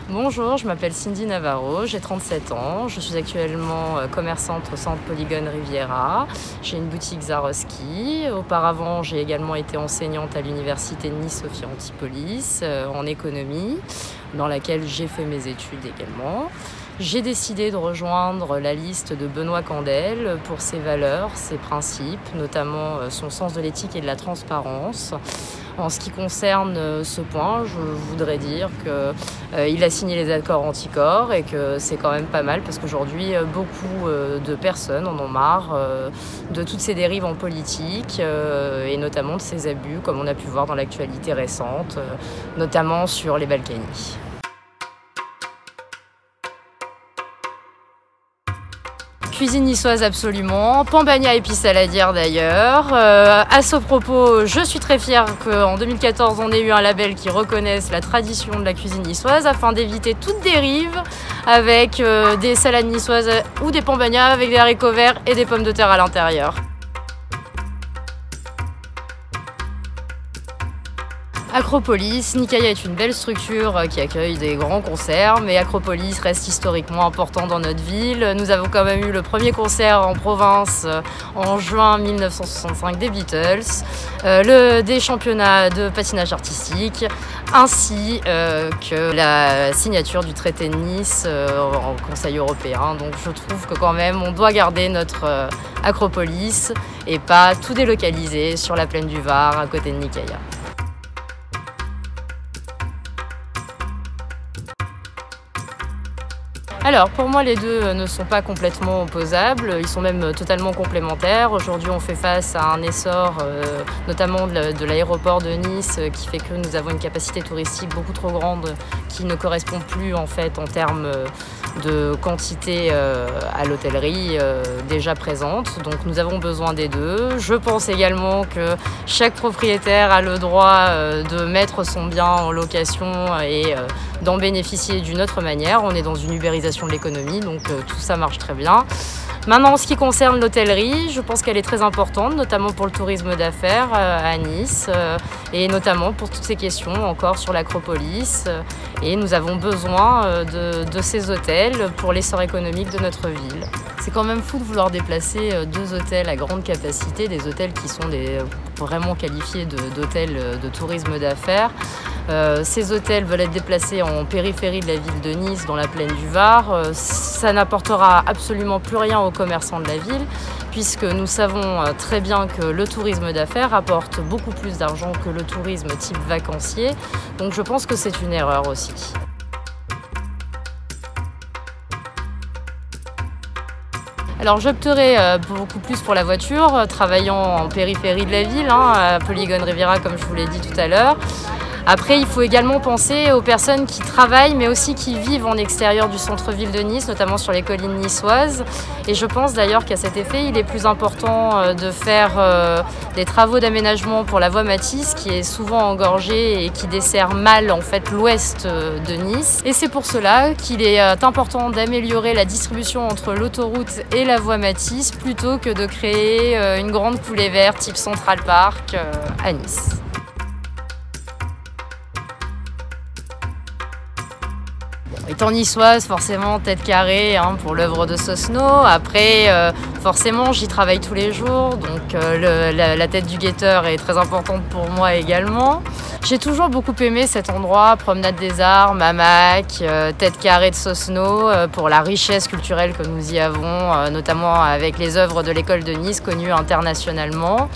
Bonjour, je m'appelle Cindy Navarro, j'ai 37 ans, je suis actuellement commerçante au centre Polygone Riviera. J'ai une boutique Swarovski. Auparavant, j'ai également été enseignante à l'université de Nice Sophia Antipolis en économie, dans laquelle j'ai fait mes études également. J'ai décidé de rejoindre la liste de Benoît Candel pour ses valeurs, ses principes, notamment son sens de l'éthique et de la transparence. En ce qui concerne ce point, je voudrais dire qu'il a signé les accords anticorps et que c'est quand même pas mal parce qu'aujourd'hui, beaucoup de personnes en ont marre de toutes ces dérives en politique et notamment de ces abus, comme on a pu voir dans l'actualité récente, notamment sur les Balkany. Cuisine niçoise absolument, pambagna épices saladières d'ailleurs. À ce propos, je suis très fière qu'en 2014 on ait eu un label qui reconnaisse la tradition de la cuisine niçoise afin d'éviter toute dérive avec des salades niçoises ou des pambagnas avec des haricots verts et des pommes de terre à l'intérieur. Acropolis, Nicaïa est une belle structure qui accueille des grands concerts, mais Acropolis reste historiquement important dans notre ville. Nous avons quand même eu le premier concert en province en juin 1965 des Beatles, des championnats de patinage artistique, ainsi que la signature du traité de Nice en Conseil européen. Donc je trouve que quand même on doit garder notre Acropolis et pas tout délocaliser sur la plaine du Var à côté de Nicaïa. Alors, pour moi, les deux ne sont pas complètement opposables, ils sont même totalement complémentaires. Aujourd'hui, on fait face à un essor, notamment de l'aéroport de Nice, qui fait que nous avons une capacité touristique beaucoup trop grande, qui ne correspond plus en fait en termes de quantité à l'hôtellerie déjà présente. Donc nous avons besoin des deux. Je pense également que chaque propriétaire a le droit de mettre son bien en location et d'en bénéficier d'une autre manière. On est dans une ubérisation de l'économie, donc tout ça marche très bien. Maintenant, en ce qui concerne l'hôtellerie, je pense qu'elle est très importante, notamment pour le tourisme d'affaires à Nice et notamment pour toutes ces questions encore sur l'Acropolis. Et nous avons besoin de ces hôtels pour l'essor économique de notre ville. C'est quand même fou de vouloir déplacer deux hôtels à grande capacité, des hôtels qui sont vraiment qualifiés d'hôtels de tourisme d'affaires. Ces hôtels veulent être déplacés en périphérie de la ville de Nice, dans la plaine du Var. Ça n'apportera absolument plus rien aux commerçants de la ville, puisque nous savons très bien que le tourisme d'affaires apporte beaucoup plus d'argent que le tourisme type vacancier. Donc je pense que c'est une erreur aussi. Alors j'opterais beaucoup plus pour la voiture, travaillant en périphérie de la ville, à Polygone Riviera comme je vous l'ai dit tout à l'heure. Après, il faut également penser aux personnes qui travaillent, mais aussi qui vivent en extérieur du centre-ville de Nice, notamment sur les collines niçoises. Et je pense d'ailleurs qu'à cet effet, il est plus important de faire des travaux d'aménagement pour la voie Matisse, qui est souvent engorgée et qui dessert mal en fait l'ouest de Nice. Et c'est pour cela qu'il est important d'améliorer la distribution entre l'autoroute et la voie Matisse, plutôt que de créer une grande coulée verte type Central Park à Nice. Étant niçoise, forcément tête carrée pour l'œuvre de Sosno. Après, forcément, j'y travaille tous les jours, donc la tête du guetteur est très importante pour moi également. J'ai toujours beaucoup aimé cet endroit, Promenade des Arts, Mamac, tête carrée de Sosno, pour la richesse culturelle que nous y avons, notamment avec les œuvres de l'école de Nice, connues internationalement.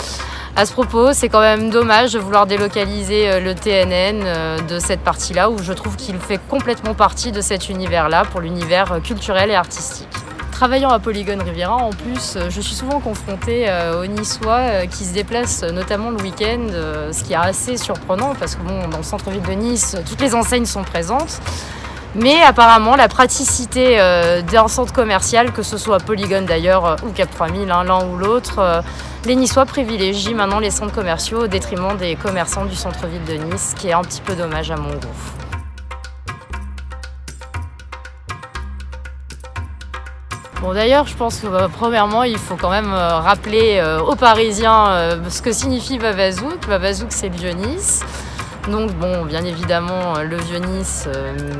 À ce propos, c'est quand même dommage de vouloir délocaliser le TNN de cette partie-là, où je trouve qu'il fait complètement partie de cet univers-là, pour l'univers culturel et artistique. Travaillant à Polygone Riviera, en plus, je suis souvent confrontée aux Niçois qui se déplacent notamment le week-end, ce qui est assez surprenant, parce que dans le centre-ville de Nice, toutes les enseignes sont présentes. Mais apparemment, la praticité d'un centre commercial, que ce soit Polygone d'ailleurs ou Cap 3000, l'un ou l'autre, les Niçois privilégient maintenant les centres commerciaux au détriment des commerçants du centre-ville de Nice, ce qui est un petit peu dommage à mon goût. Bon, d'ailleurs, je pense que premièrement, il faut quand même rappeler aux Parisiens ce que signifie Vavasouk. Vavasouk, c'est le Vieux-Nice. Donc bon, bien évidemment, le Vieux-Nice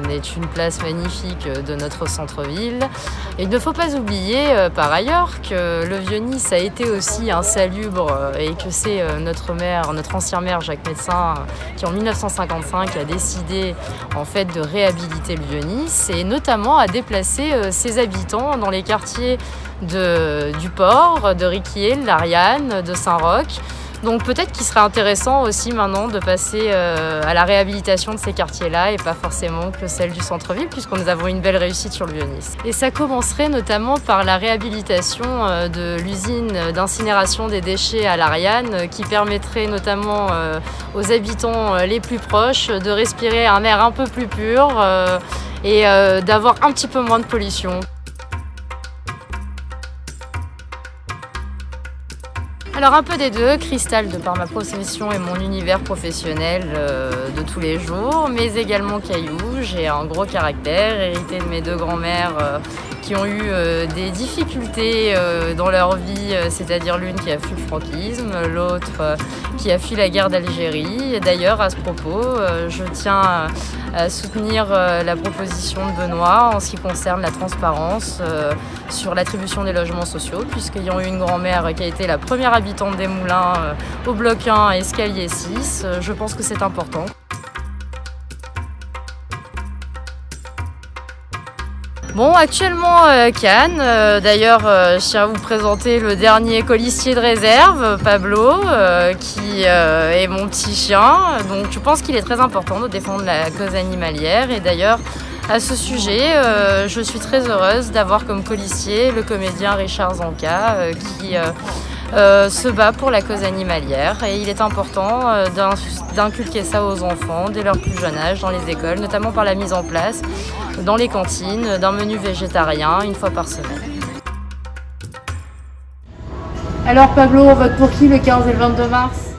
est une place magnifique de notre centre-ville. Et il ne faut pas oublier par ailleurs que le Vieux-Nice a été aussi insalubre et que c'est notre ancien maire Jacques Médecin, qui en 1955 a décidé en fait de réhabiliter le Vieux-Nice et notamment a déplacé ses habitants dans les quartiers du Port, de Riquier, de l'Ariane, de Saint-Roch. Donc peut-être qu'il serait intéressant aussi maintenant de passer à la réhabilitation de ces quartiers-là et pas forcément que celle du centre-ville, puisque nous avons une belle réussite sur le Vieux-Nice. Et ça commencerait notamment par la réhabilitation de l'usine d'incinération des déchets à l'Ariane, qui permettrait notamment aux habitants les plus proches de respirer un air un peu plus pur et d'avoir un petit peu moins de pollution. Alors un peu des deux, Cristal de par ma profession et mon univers professionnel de tous les jours, mais également Caillou. J'ai un gros caractère, hérité de mes deux grands-mères qui ont eu des difficultés dans leur vie, c'est-à-dire l'une qui a fui le franquisme, l'autre qui a fui la guerre d'Algérie. Et d'ailleurs, à ce propos, je tiens à soutenir la proposition de Benoît en ce qui concerne la transparence sur l'attribution des logements sociaux, puisqu'ayant eu une grand-mère qui a été la première habitante des Moulins au bloc 1, escalier 6, je pense que c'est important. Bon, actuellement Cannes, d'ailleurs je tiens à vous présenter le dernier colistier de réserve, Pablo, qui est mon petit chien. Donc je pense qu'il est très important de défendre la cause animalière et d'ailleurs à ce sujet, je suis très heureuse d'avoir comme colistier le comédien Richard Zanca qui se bat pour la cause animalière et il est important d'inculquer ça aux enfants dès leur plus jeune âge dans les écoles, notamment par la mise en place dans les cantines d'un menu végétarien une fois par semaine. Alors Pablo, on vote pour qui le 15 et le 22 mars ?